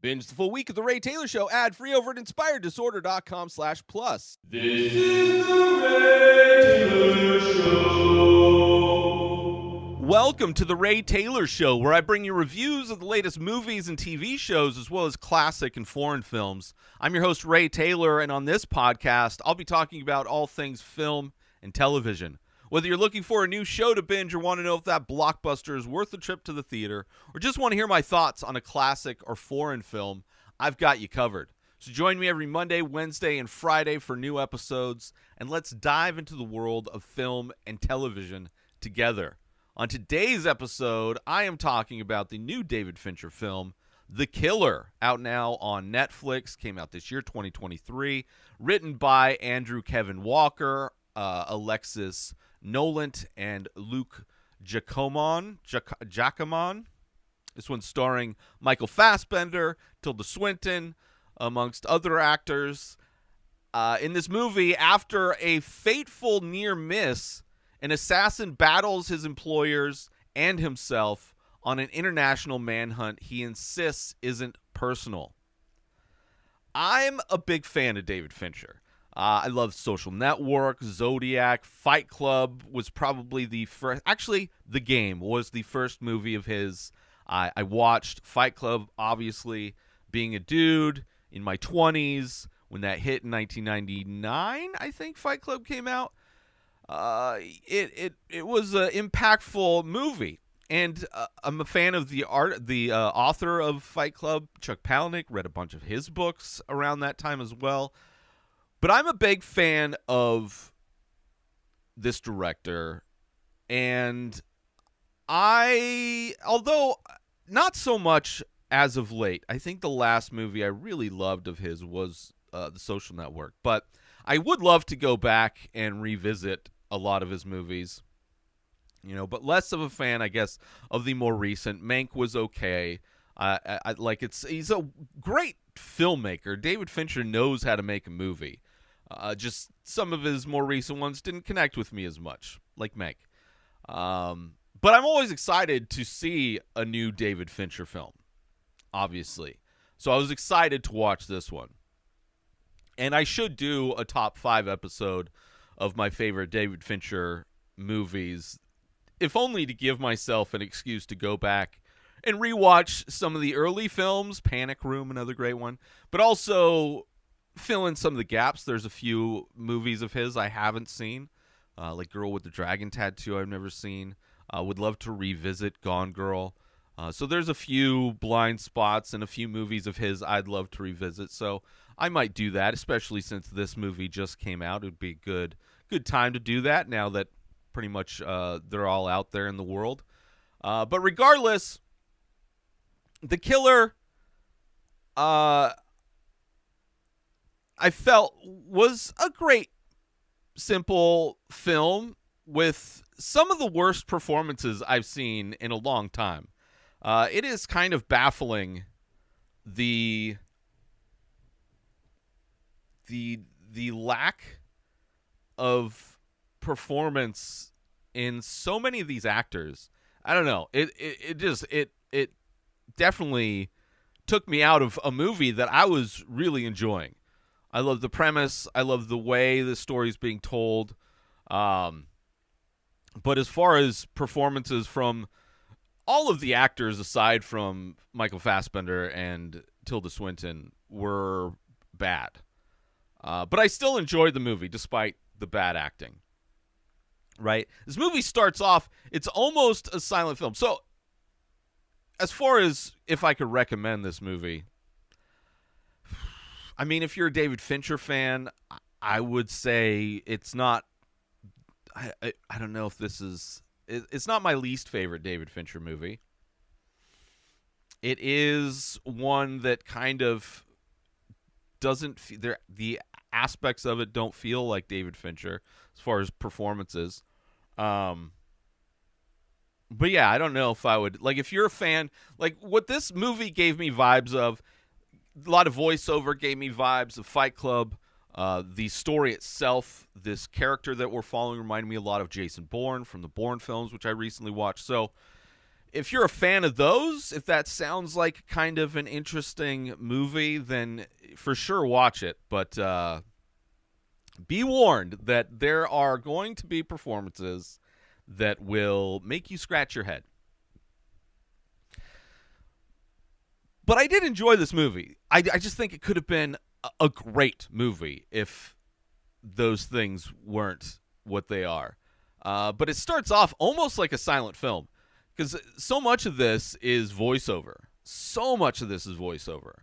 Binge the full week of The Ray Taylor Show ad-free over at inspireddisorder.com/plus. This is The Ray Taylor Show. Welcome to The Ray Taylor Show, where I bring you reviews of the latest movies and TV shows, as well as classic and foreign films. I'm your host, Ray Taylor, and on this podcast, I'll be talking about all things film and television. Whether you're looking for a new show to binge or want to know if that blockbuster is worth the trip to the theater, or just want to hear my thoughts on a classic or foreign film, I've got you covered. So join me every Monday, Wednesday, and Friday for new episodes, and let's dive into the world of film and television together. On today's episode, I am talking about the new David Fincher film, The Killer, out now on Netflix, came out this year, 2023, written by Andrew Kevin Walker, Alexis Nolent, and Luke Jacamon. This one's starring Michael Fassbender, Tilda Swinton, amongst other actors. In this movie, after a fateful near miss, an assassin battles his employers and himself on an international manhunt he insists isn't personal. I'm a big fan of David Fincher. I love Social Network, Zodiac, Fight Club was probably the first. Actually, The Game was the first movie of his I watched. Fight Club, obviously, being a dude in my 20s when that hit in 1999, I think Fight Club came out. It was an impactful movie, and I'm a fan of the author of Fight Club, Chuck Palahniuk. Read a bunch of his books around that time as well. But I'm a big fan of this director, and although not so much as of late, I think the last movie I really loved of his was The Social Network. But I would love to go back and revisit a lot of his movies, but less of a fan, I guess, of the more recent. Mank was okay. He's a great filmmaker. David Fincher knows how to make a movie. Just some of his more recent ones didn't connect with me as much, like Mank. But I'm always excited to see a new David Fincher film, obviously. So I was excited to watch this one. And I should do a top 5 episode of my favorite David Fincher movies, if only to give myself an excuse to go back and rewatch some of the early films, Panic Room, another great one, but also fill in some of the gaps. There's a few movies of his I haven't seen, like Girl with the Dragon Tattoo I've never seen. Would love to revisit Gone Girl. So there's a few blind spots and a few movies of his I'd love to revisit. So I might do that, especially since this movie just came out. It would be a good time to do that now that pretty much they're all out there in the world. But regardless, The Killer, I felt was a great, simple film with some of the worst performances I've seen in a long time. It is kind of baffling the lack of performance in so many of these actors. I don't know. It definitely took me out of a movie that I was really enjoying. I love the premise. I love the way the story's being told. But as far as performances from all of the actors, aside from Michael Fassbender and Tilda Swinton, were bad. But I still enjoyed the movie, despite the bad acting. Right? This movie starts off, it's almost a silent film. So, as far as if I could recommend this movie, I mean, if you're a David Fincher fan, I would say it's not. I don't know if this is. It's not my least favorite David Fincher movie. It is one that kind of doesn't. The aspects of it don't feel like David Fincher as far as performances. But yeah, I don't know if I would like. If you're a fan, like what this movie gave me vibes of. A lot of voiceover gave me vibes of Fight Club. The story itself, this character that we're following reminded me a lot of Jason Bourne from the Bourne films, which I recently watched. So if you're a fan of those, if that sounds like kind of an interesting movie, then for sure watch it. But be warned that there are going to be performances that will make you scratch your head. But I did enjoy this movie. I just think it could have been a great movie if those things weren't what they are. But it starts off almost like a silent film, because so much of this is voiceover. So much of this is voiceover.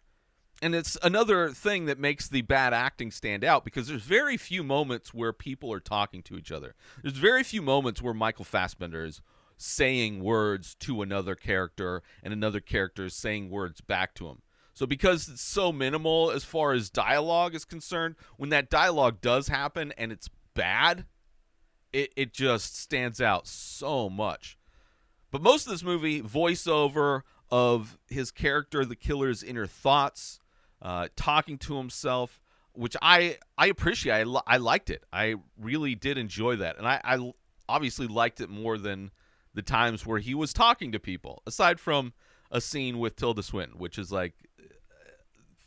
And it's another thing that makes the bad acting stand out, because there's very few moments where people are talking to each other. There's very few moments where Michael Fassbender is saying words to another character and another character is saying words back to him. So because it's so minimal as far as dialogue is concerned, when that dialogue does happen and it's bad, it just stands out so much. But most of this movie, voiceover of his character, the killer's inner thoughts, talking to himself, which I appreciate. I liked it. I really did enjoy that. And I obviously liked it more than the times where he was talking to people, aside from a scene with Tilda Swinton, which is like,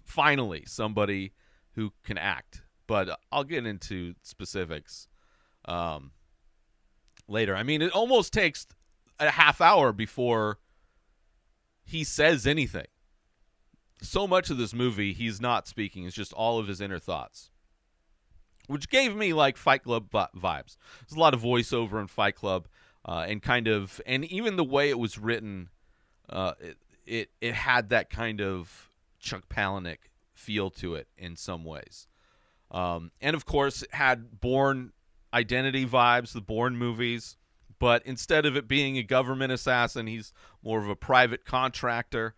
finally, somebody who can act. But I'll get into specifics later. I mean, it almost takes a half hour before he says anything. So much of this movie, he's not speaking. It's just all of his inner thoughts, which gave me like Fight Club vibes. There's a lot of voiceover in Fight Club, and even the way it was written, it had that kind of Chuck Palahniuk feel to it in some ways. And of course, it had Bourne Identity vibes, the Bourne movies, but instead of it being a government assassin, he's more of a private contractor.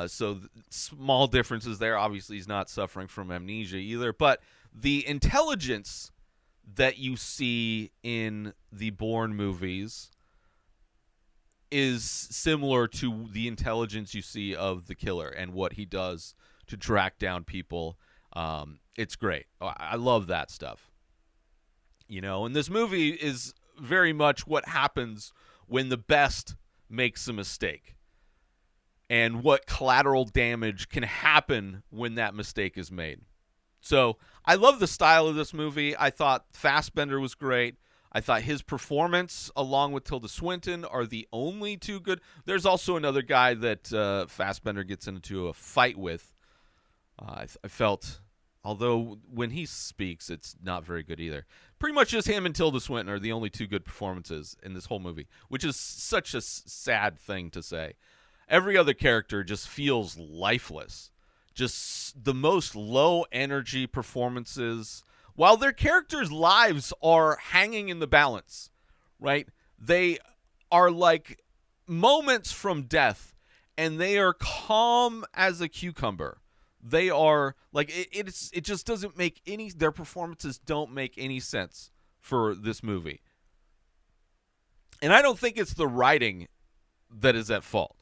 So small differences there. Obviously, he's not suffering from amnesia either. But the intelligence that you see in the Bourne movies is similar to the intelligence you see of the killer and what he does to track down people. It's great. I love that stuff. You know, and this movie is very much what happens when the best makes a mistake, and what collateral damage can happen when that mistake is made. So I love the style of this movie. I thought Fassbender was great. I thought his performance, along with Tilda Swinton, are the only two good. There's also another guy that Fassbender gets into a fight with. I felt, although when he speaks, it's not very good either. Pretty much just him and Tilda Swinton are the only two good performances in this whole movie, which is such a sad thing to say. Every other character just feels lifeless. Just the most low-energy performances, while their characters' lives are hanging in the balance, right? They are like moments from death, and they are calm as a cucumber. They are like, it just doesn't make any, their performances don't make any sense for this movie. And I don't think it's the writing that is at fault.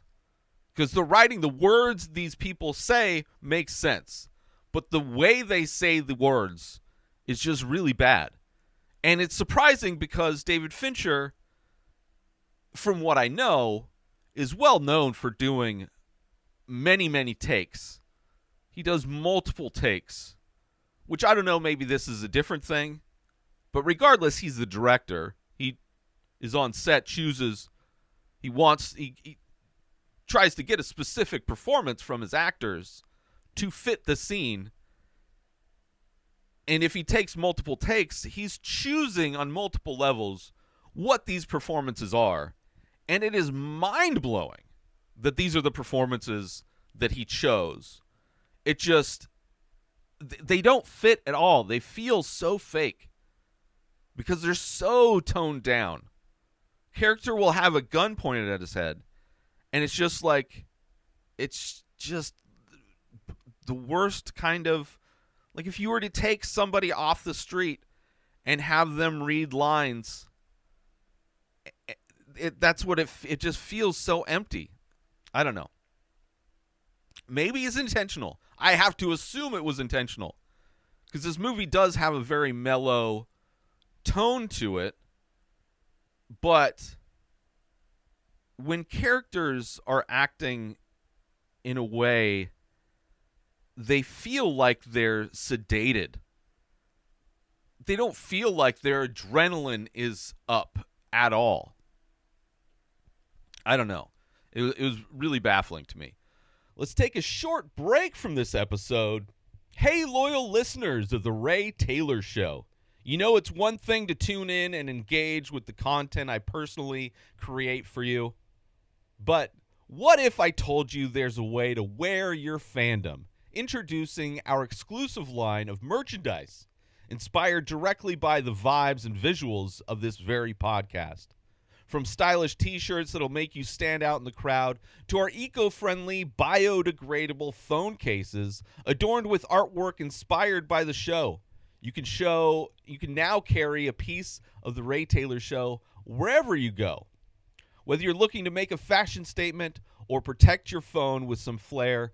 Because the writing, the words these people say make sense. But the way they say the words is just really bad. And it's surprising because David Fincher, from what I know, is well known for doing many, many takes. He does multiple takes, which I don't know, maybe this is a different thing. But regardless, he's the director. He is on set, chooses, he tries to get a specific performance from his actors to fit the scene. And if he takes multiple takes, he's choosing on multiple levels what these performances are. And it is mind-blowing that these are the performances that he chose. It just, they don't fit at all. They feel so fake because they're so toned down. Character will have a gun pointed at his head, and it's just like, it's just the worst kind of, like if you were to take somebody off the street and have them read lines, that's what it just feels so empty. I don't know. Maybe it's intentional. I have to assume it was intentional, because this movie does have a very mellow tone to it, but when characters are acting in a way, they feel like they're sedated. They don't feel like their adrenaline is up at all. I don't know. It was really baffling to me. Let's take a short break from this episode. Hey, loyal listeners of The Ray Taylor Show. You know it's one thing to tune in and engage with the content I personally create for you. But what if I told you there's a way to wear your fandom? Introducing our exclusive line of merchandise, inspired directly by the vibes and visuals of this very podcast. From stylish t-shirts that'll make you stand out in the crowd to our eco-friendly, biodegradable phone cases adorned with artwork inspired by the show. You can now carry a piece of the Ray Taylor Show wherever you go. Whether you're looking to make a fashion statement or protect your phone with some flair,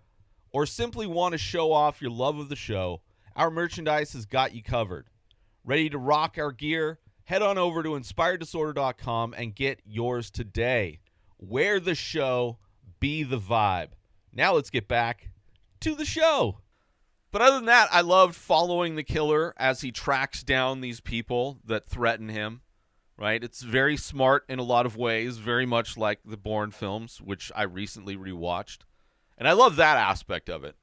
or simply want to show off your love of the show, our merchandise has got you covered. Ready to rock our gear? Head on over to inspireddisorder.com and get yours today. Wear the show, be the vibe. Now let's get back to the show. But other than that, I loved following the killer as he tracks down these people that threaten him, right? It's very smart in a lot of ways, very much like the Bourne films, which I recently rewatched. And I love that aspect of it.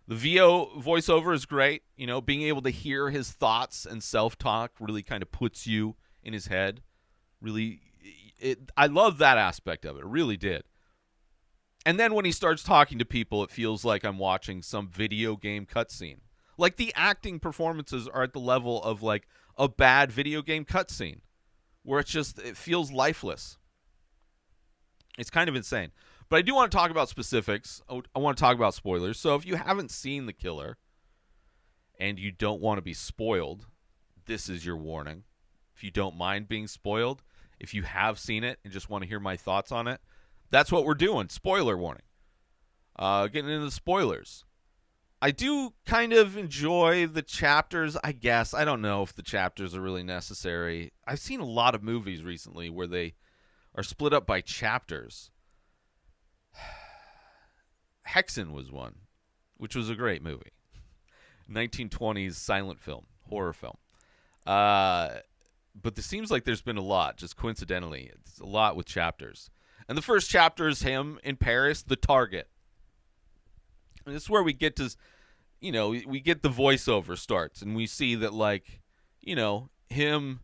The VO voiceover is great. You know, being able to hear his thoughts and self-talk really kind of puts you in his head. Really, I love that aspect of it. It really did. And then when he starts talking to people, it feels like I'm watching some video game cutscene. Like the acting performances are at the level of like a bad video game cutscene, where it feels lifeless. It's kind of insane. But I do want to talk about specifics. I want to talk about spoilers. So if you haven't seen The Killer and you don't want to be spoiled, this is your warning. If you don't mind being spoiled, if you have seen it and just want to hear my thoughts on it, that's what we're doing. Spoiler warning. Getting into the spoilers. I do kind of enjoy the chapters, I guess. I don't know if the chapters are really necessary. I've seen a lot of movies recently where they are split up by chapters. Hexen was one, which was a great movie. 1920s silent film, horror film. But it seems like there's been a lot, just coincidentally. It's a lot with chapters. And the first chapter is him in Paris, the target. And this is where we get to, we get the voiceover starts. And we see that, like, him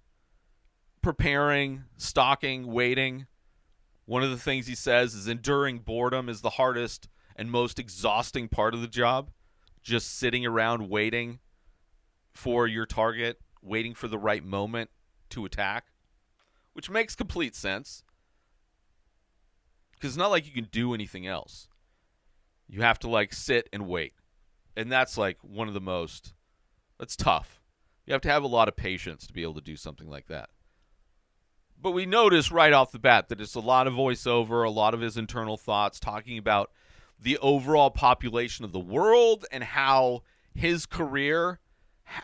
preparing, stalking, waiting. One of the things he says is enduring boredom is the hardest and most exhausting part of the job. Just sitting around waiting for your target, waiting for the right moment to attack, which makes complete sense. Because it's not like you can do anything else. You have to, like, sit and wait. And that's, like, one of the most... That's tough. You have to have a lot of patience to be able to do something like that. But we notice right off the bat that it's a lot of voiceover, a lot of his internal thoughts, talking about the overall population of the world and how his career,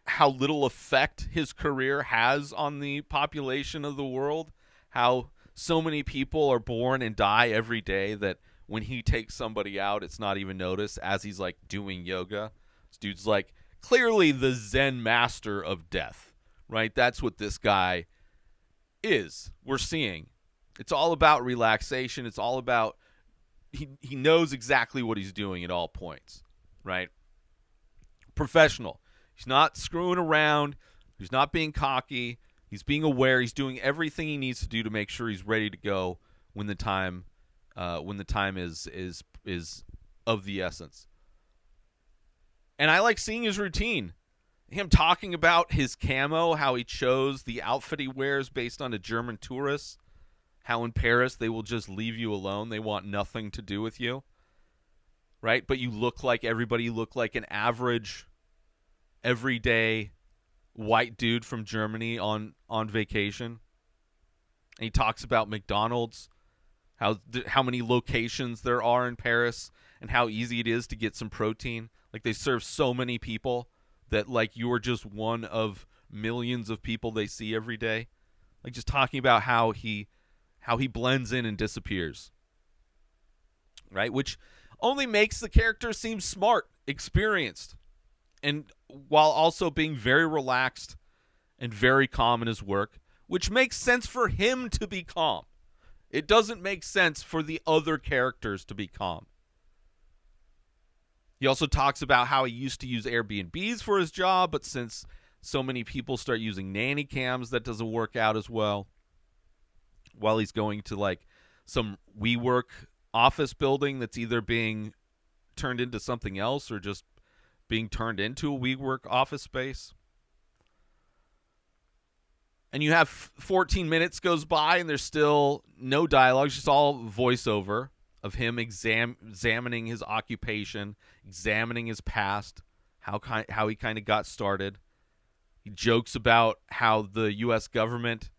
how little effect his career has on the population of the world, how so many people are born and die every day that when he takes somebody out, it's not even noticed as he's, like, doing yoga. This dude's, like, clearly the Zen master of death, right? That's what this guy is. We're seeing. It's all about relaxation. It's all about he knows exactly what he's doing at all points, right? Professional. He's not screwing around. He's not being cocky. He's being aware. He's doing everything he needs to do to make sure he's ready to go when the time is of the essence. And I like seeing his routine. Him talking about his camo, how he chose the outfit he wears based on a German tourist, how in Paris they will just leave you alone. They want nothing to do with you, right? But you look like everybody. You look like an average, everyday white dude from Germany on vacation. And he talks about McDonald's, how many locations there are in Paris, and how easy it is to get some protein. Like, they serve so many people that, like, you are just one of millions of people they see every day. Like, just talking about how he blends in and disappears. right? Which only makes the character seem smart, experienced, and while also being very relaxed and very calm in his work, which makes sense for him to be calm. It doesn't make sense for the other characters to be calm. He also talks about how he used to use Airbnbs for his job, but since so many people start using nanny cams, that doesn't work out as well. While he's going to like some WeWork office building that's either being turned into something else or just being turned into a WeWork office space. And you have 14 minutes goes by and there's still no dialogue, just all voiceover of him examining his occupation, examining his past, how he kind of got started. He jokes about how the U.S. government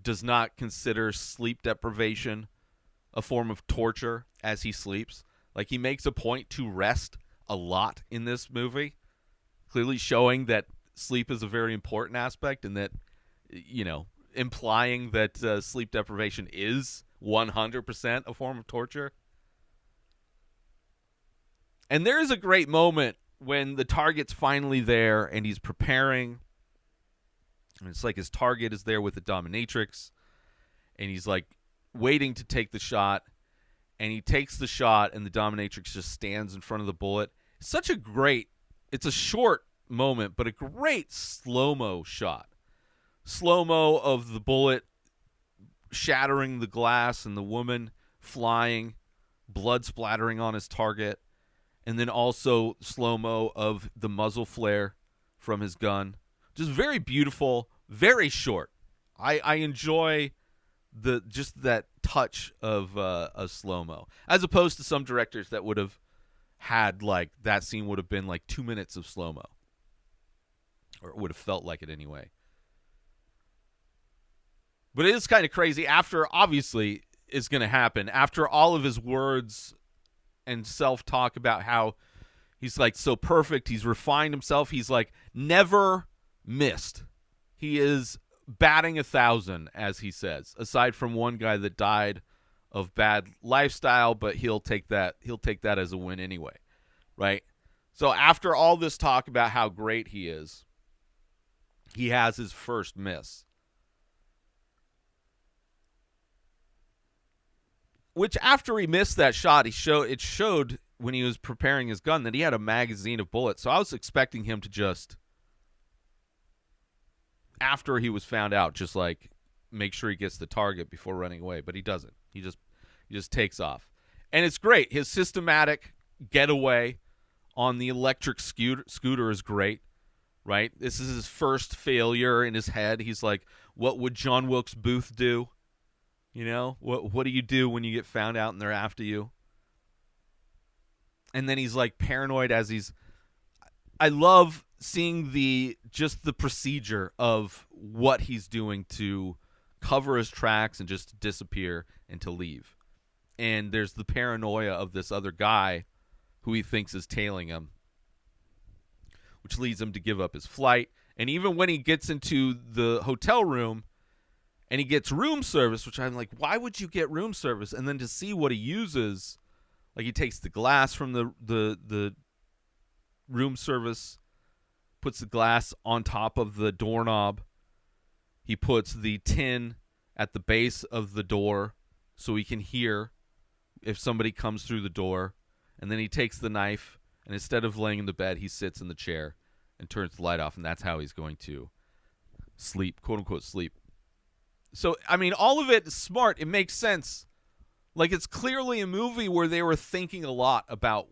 does not consider sleep deprivation a form of torture as he sleeps. Like, he makes a point to rest a lot in this movie, clearly showing that sleep is a very important aspect and that, you know, implying that sleep deprivation is 100% a form of torture. And there is a great moment when the target's finally there and he's preparing. And it's like his target is there with the dominatrix. And he's like waiting to take the shot. And he takes the shot and the dominatrix just stands in front of the bullet. It's a short moment, but a great slow-mo shot. Slow-mo of the bullet shattering the glass and the woman flying, blood splattering on his target. And then also slow-mo of the muzzle flare from his gun. Just very beautiful, very short. I enjoy that touch of a slow-mo. As opposed to some directors that would have had, like, that scene would have been like 2 minutes of slow-mo. Or it would have felt like it anyway. But it is kind of crazy after, obviously, it's going to happen. After all of his words and self-talk about how he's like so perfect, he's refined himself, he's like never missed. He is batting 1,000, as he says, aside from one guy that died of bad lifestyle, but he'll take that as a win anyway, right? So after all this talk about how great he is, he has his first miss. Which, after he missed that shot, it showed when he was preparing his gun that he had a magazine of bullets. So I was expecting him to just, after he was found out, just like make sure he gets the target before running away. But he doesn't. He just takes off. And it's great. His systematic getaway on the electric scooter is great, right? This is his first failure in his head. He's like, what would John Wilkes Booth do? You know, what do you do when you get found out and they're after you? And then he's like paranoid I love seeing the procedure of what he's doing to cover his tracks and just disappear and to leave. And there's the paranoia of this other guy who he thinks is tailing him, which leads him to give up his flight. And even when he gets into the hotel room, and he gets room service, which I'm like, why would you get room service? And then to see what he uses, like he takes the glass from the room service, puts the glass on top of the doorknob. He puts the tin at the base of the door so he can hear if somebody comes through the door. And then he takes the knife, and instead of laying in the bed, he sits in the chair and turns the light off, and that's how he's going to sleep, quote-unquote sleep. So, I mean, all of it is smart. It makes sense. Like, it's clearly a movie where they were thinking a lot about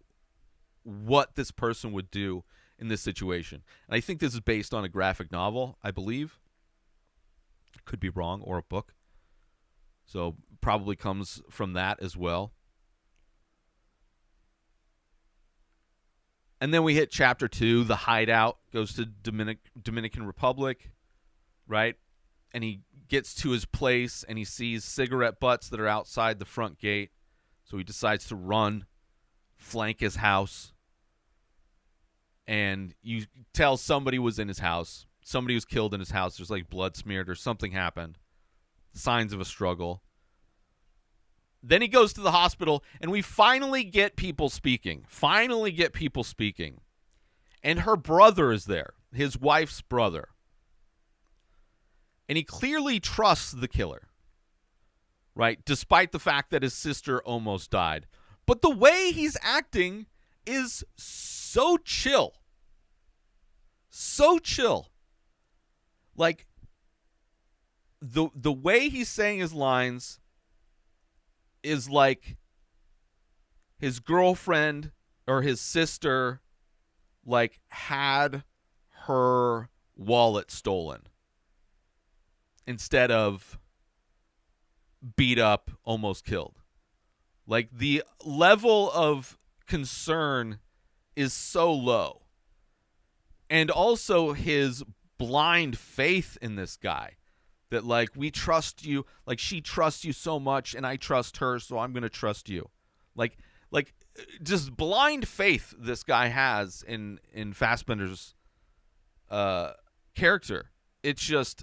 what this person would do in this situation. And I think this is based on a graphic novel, I believe. Could be wrong, or a book. So, probably comes from that as well. And then we hit Chapter 2, The Hideout, goes to Dominican Republic, right? And he gets to his place and he sees cigarette butts that are outside the front gate. So he decides to run, flank his house. And you tell somebody was in his house. Somebody was killed in his house. There's like blood smeared or something happened. Signs of a struggle. Then he goes to the hospital, and we finally get people speaking. And her brother is there, his wife's brother. And he clearly trusts the killer, right? Despite the fact that his sister almost died. But the way he's acting is so chill. So chill. Like, the way he's saying his lines is like his girlfriend or his sister, like, had her wallet stolen instead of beat up, almost killed. Like, the level of concern is so low. And also his blind faith in this guy. That, like, we trust you, like, she trusts you so much, and I trust her, so I'm going to trust you. Like, just blind faith this guy has in Fassbender's character. It's just,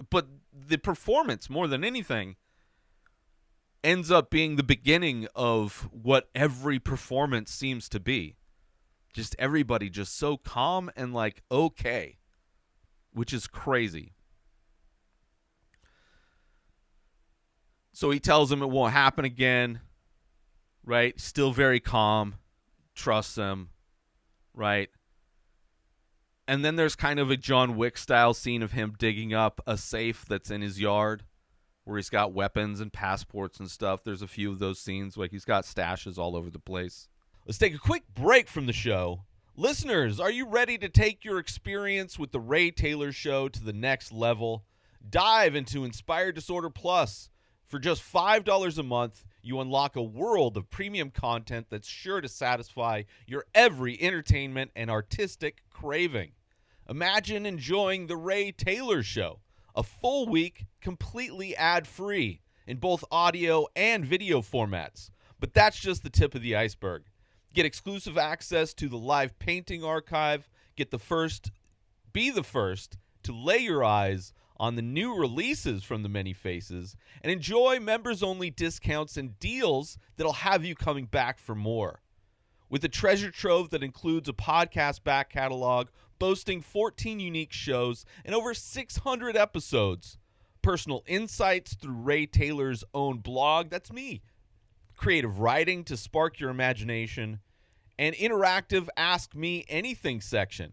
but the performance, more than anything, ends up being the beginning of what every performance seems to be. Just everybody just so calm and, like, okay, which is crazy. So he tells him it won't happen again, right? Still very calm, trusts him, right? And then there's kind of a John Wick style scene of him digging up a safe that's in his yard where he's got weapons and passports and stuff. There's a few of those scenes, like he's got stashes all over the place. Let's take a quick break from the show. Listeners, are you ready to take your experience with the Ray Taylor Show to the next level? Dive into Inspired Disorder Plus. For just $5 a month, you unlock a world of premium content that's sure to satisfy your every entertainment and artistic craving. Imagine enjoying The Ray Taylor Show, a full week completely ad-free in both audio and video formats. But that's just the tip of the iceberg. Get exclusive access to the live painting archive, be the first to lay your eyes on the new releases from the Many Faces, and enjoy members-only discounts and deals that'll have you coming back for more. With a treasure trove that includes a podcast back catalog boasting 14 unique shows and over 600 episodes, personal insights through Ray Taylor's own blog, that's me, creative writing to spark your imagination, and interactive Ask Me Anything section.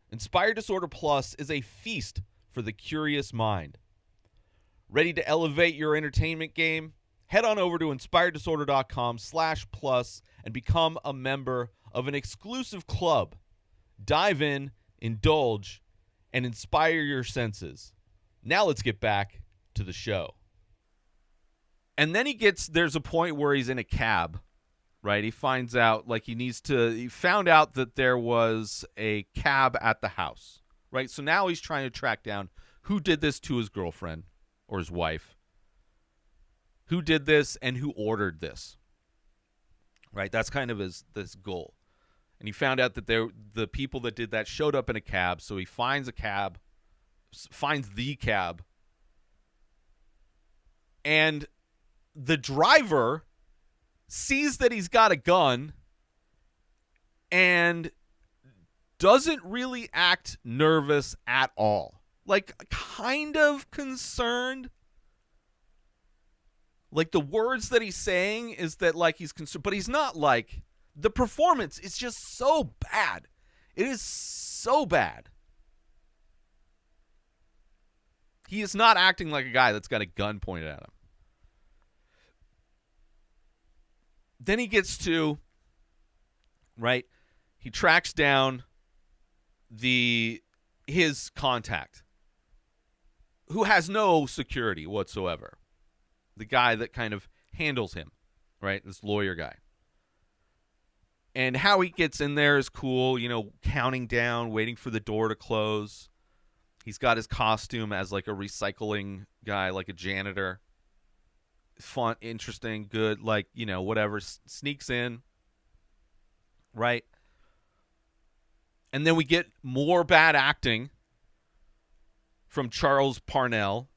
Inspired Disorder Plus is a feast for the curious mind. Ready to elevate your entertainment game? Head on over to inspireddisorder.com/plus and become a member of an exclusive club. Dive in, indulge, and inspire your senses. Now let's get back to the show. And then there's a point where he's in a cab, right? He finds out, like, he found out that there was a cab at the house. Right, so now he's trying to track down who did this to his girlfriend or his wife, who did this and who ordered this. Right, that's kind of this goal. And he found out that the people that did that showed up in a cab, so he finds the cab, and the driver sees that he's got a gun and doesn't really act nervous at all. Like, kind of concerned. Like, the words that he's saying is that, like, he's concerned, but he's not, like, the performance is just so bad. It is so bad. He is not acting like a guy that's got a gun pointed at him. Then he gets to, right, he tracks down his contact, who has no security whatsoever. The guy that kind of handles him, right? This lawyer guy. And how he gets in there is cool, counting down, waiting for the door to close. He's got his costume as like a recycling guy, like a janitor. Fun, interesting, good, like, whatever. Sneaks in, right? And then we get more bad acting from Charles Parnell,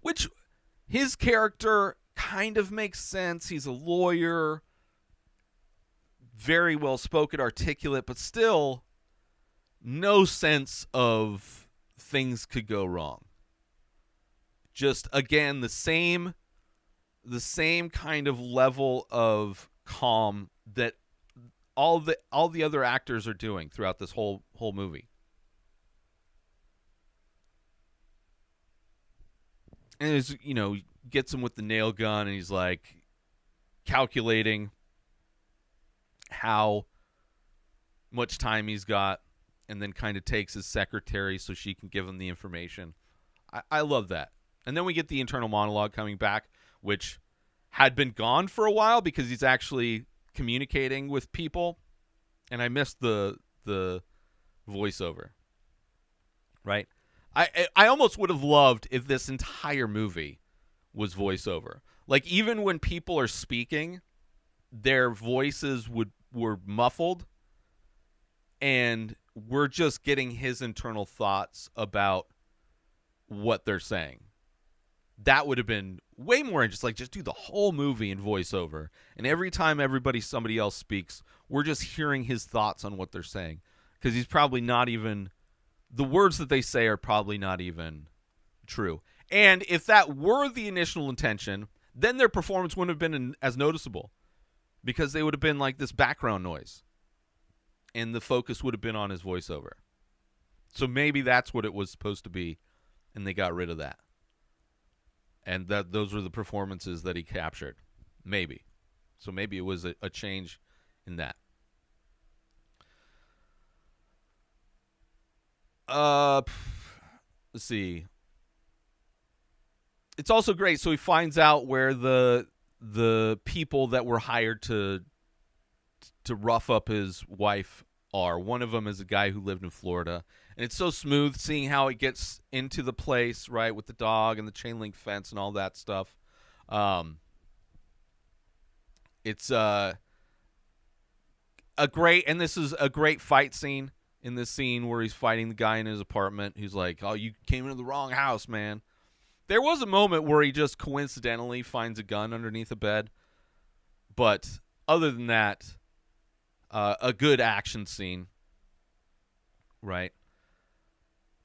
which his character kind of makes sense. He's a lawyer, very well spoken, articulate, but still no sense of things could go wrong. Just again the same kind of level of calm that all the other actors are doing throughout this whole movie. And it's, gets him with the nail gun, and he's like calculating how much time he's got, and then kind of takes his secretary so she can give him the information. I love that. And then we get the internal monologue coming back, which had been gone for a while because he's actually communicating with people, and I missed the voiceover. Right? I almost would have loved if this entire movie was voiceover. Like, even when people are speaking, their voices were muffled, and we're just getting his internal thoughts about what they're saying. That would have been way more interesting. Like, just do the whole movie in voiceover, and every time somebody else speaks, we're just hearing his thoughts on what they're saying, because he's probably not even, the words that they say are probably not even true. And if that were the initial intention, then their performance wouldn't have been as noticeable, because they would have been like this background noise, and the focus would have been on his voiceover. So maybe that's what it was supposed to be, and they got rid of that. And those were the performances that he captured. Maybe. So maybe it was a change in that. Let's see. It's also great. So he finds out where the people that were hired to rough up his wife are. One of them is a guy who lived in Florida. And it's so smooth seeing how it gets into the place, right, with the dog and the chain link fence and all that stuff. It's a great, and this is a great fight scene in this scene where he's fighting the guy in his apartment who's like, "Oh, you came into the wrong house, man." There was a moment where he just coincidentally finds a gun underneath a bed. But other than that, a good action scene, right?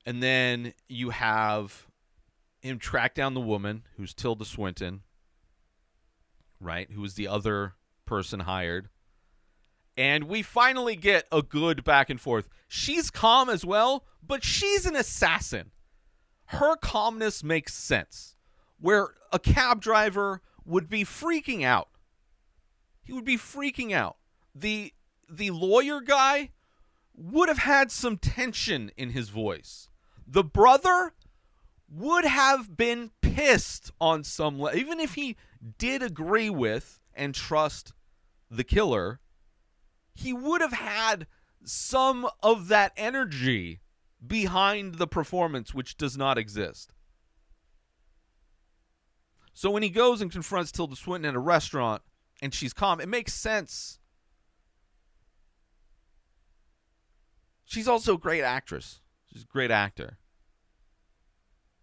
And then you have him track down the woman, who's Tilda Swinton, right, who was the other person hired. And we finally get a good back and forth. She's calm as well, but she's an assassin. Her calmness makes sense. Where a cab driver would be freaking out. He would be freaking out. The lawyer guy would have had some tension in his voice. The brother would have been pissed on some level. Even if he did agree with and trust the killer, he would have had some of that energy behind the performance, which does not exist. So when he goes and confronts Tilda Swinton at a restaurant and she's calm, it makes sense. She's also a great actress. She's a great actor.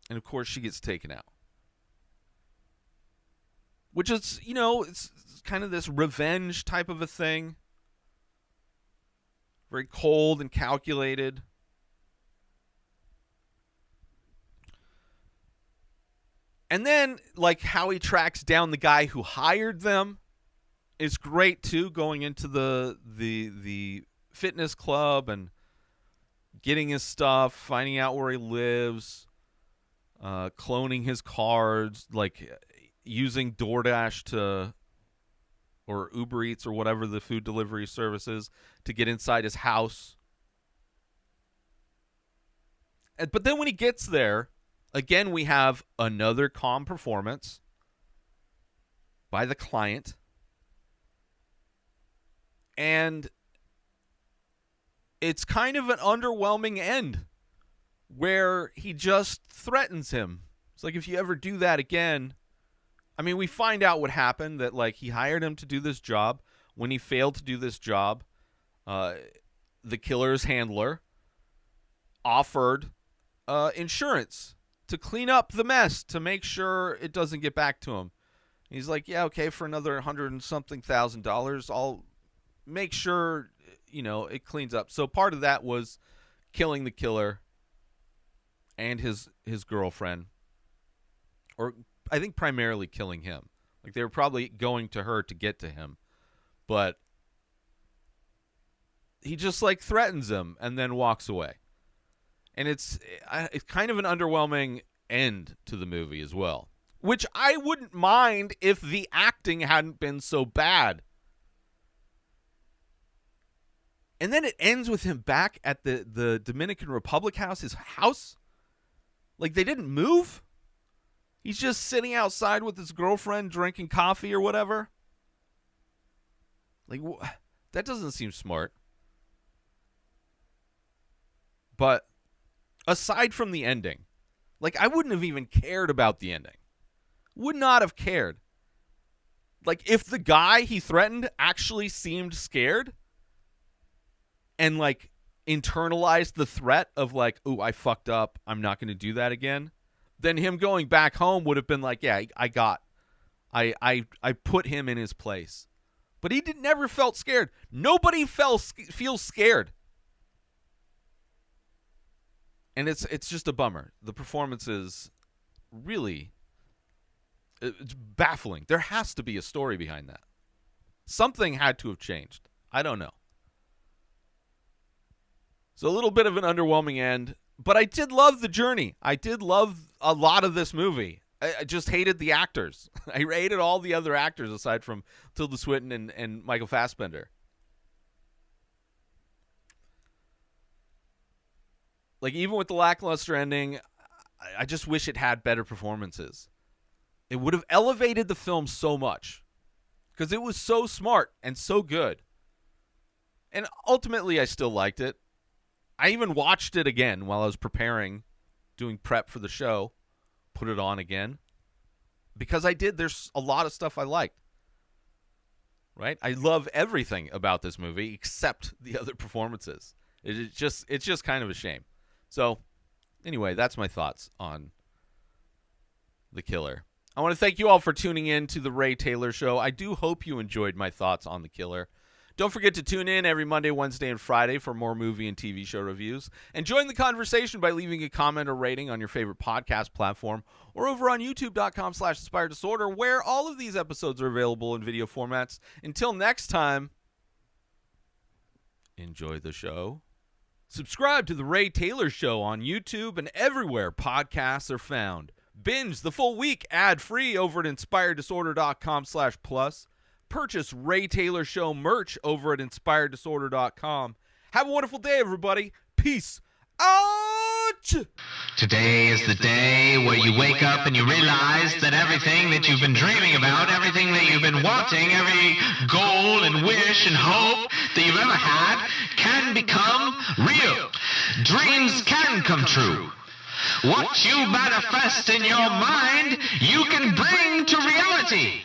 And of course, she gets taken out. Which is, it's kind of this revenge type of a thing. Very cold and calculated. And then, like, how he tracks down the guy who hired them is great, too, going into the fitness club and getting his stuff, finding out where he lives, cloning his cards, like using DoorDash or Uber Eats or whatever the food delivery service is to get inside his house. But then when he gets there, again, we have another calm performance by the client. And it's kind of an underwhelming end where he just threatens him. It's like, if you ever do that again. I mean, we find out what happened, that like he hired him to do this job. When he failed to do this job, the killer's handler offered insurance to clean up the mess, to make sure it doesn't get back to him. He's like, yeah, okay, for another $100 and something thousand, I'll make sure, it cleans up. So part of that was killing the killer and his girlfriend, or I think primarily killing him. Like, they were probably going to her to get to him, but he just like threatens him and then walks away. And it's kind of an underwhelming end to the movie as well, which I wouldn't mind if the acting hadn't been so bad. And then it ends with him back at the Dominican Republic house, his house. Like, they didn't move. He's just sitting outside with his girlfriend drinking coffee or whatever. Like, that doesn't seem smart. But aside from the ending, like, I wouldn't have even cared about the ending. Would not have cared. Like, if the guy he threatened actually seemed scared and, like, internalized the threat of, like, ooh, I fucked up, I'm not going to do that again, then him going back home would have been like, yeah, I put him in his place. But he never felt scared. Nobody feels scared. And it's just a bummer. The performance is really, it's baffling. There has to be a story behind that. Something had to have changed. I don't know. So a little bit of an underwhelming end, but I did love the journey. I did love a lot of this movie. I just hated the actors. I hated all the other actors aside from Tilda Swinton and Michael Fassbender. Like, even with the lackluster ending, I just wish it had better performances. It would have elevated the film so much because it was so smart and so good. And ultimately, I still liked it. I even watched it again while I was preparing, doing prep for the show, put it on again. Because there's a lot of stuff I liked. Right? I love everything about this movie except the other performances. It's just kind of a shame. So, anyway, that's my thoughts on The Killer. I want to thank you all for tuning in to The Ray Taylor Show. I do hope you enjoyed my thoughts on The Killer. Don't forget to tune in every Monday, Wednesday, and Friday for more movie and TV show reviews. And join the conversation by leaving a comment or rating on your favorite podcast platform or over on youtube.com/Inspired Disorder, where all of these episodes are available in video formats. Until next time, enjoy the show. Subscribe to The Ray Taylor Show on YouTube and everywhere podcasts are found. Binge the full week ad-free over at inspireddisorder.com/plus. Purchase Ray Taylor Show merch over at inspireddisorder.com. Have a wonderful day, everybody. Peace out! Today is the day where you wake up and you realize that everything that you've been dreaming about, everything that you've been wanting, every goal and wish and hope that you've ever had can become real. Dreams can come true. What you manifest in your mind, you can bring to reality.